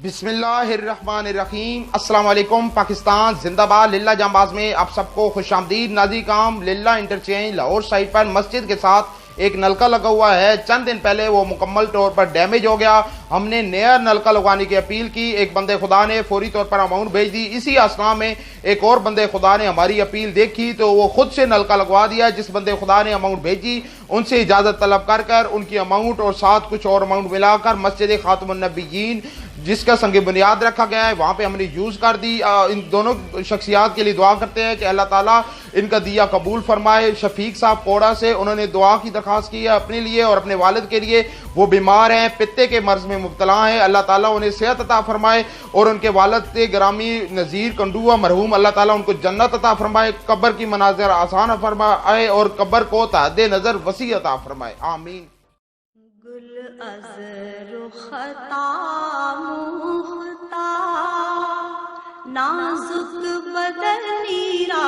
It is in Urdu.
بسم اللہ الرحمن الرحیم۔ السلام علیکم پاکستان زندہ باد۔ للہ جانباز میں آپ سب کو خوش آمدید۔ ناظرین کرام، للہ انٹرچینج لاہور سائٹ پر مسجد کے ساتھ ایک نلکا لگا ہوا ہے، چند دن پہلے وہ مکمل طور پر ڈیمیج ہو گیا۔ ہم نے نیا نلکا لگوانے کی اپیل کی، ایک بندے خدا نے فوری طور پر اماؤنٹ بھیج دی۔ اسی اسنا میں ایک اور بندے خدا نے ہماری اپیل دیکھی تو وہ خود سے نلکا لگوا دیا۔ جس بندے خدا نے اماؤنٹ بھیجی ان سے اجازت طلب کر ان کی اماؤنٹ اور ساتھ کچھ اور اماؤنٹ ملا کر مسجد خاتم النبیین جس کا سنگ بنیاد رکھا گیا ہے وہاں پہ ہم نے یوز کر دی۔ ان دونوں شخصیات کے لیے دعا کرتے ہیں کہ اللہ تعالیٰ ان کا دیا قبول فرمائے۔ شفیق صاحب کوڑا سے انہوں نے دعا کی درخواست کی ہے اپنے لیے اور اپنے والد کے لیے۔ وہ بیمار ہیں، پتے کے مرض میں مبتلا ہیں، اللہ تعالیٰ انہیں صحت عطا فرمائے اور ان کے والد گرامی نذیر کنڈوا مرحوم اللہ تعالیٰ ان کو جنت عطا فرمائے، قبر کی مناظر آسان فرمائے اور قبر کو تحد نظر وسیع عطا فرمائے، آمین۔ گل از رختا مختا نازک بدن نیرا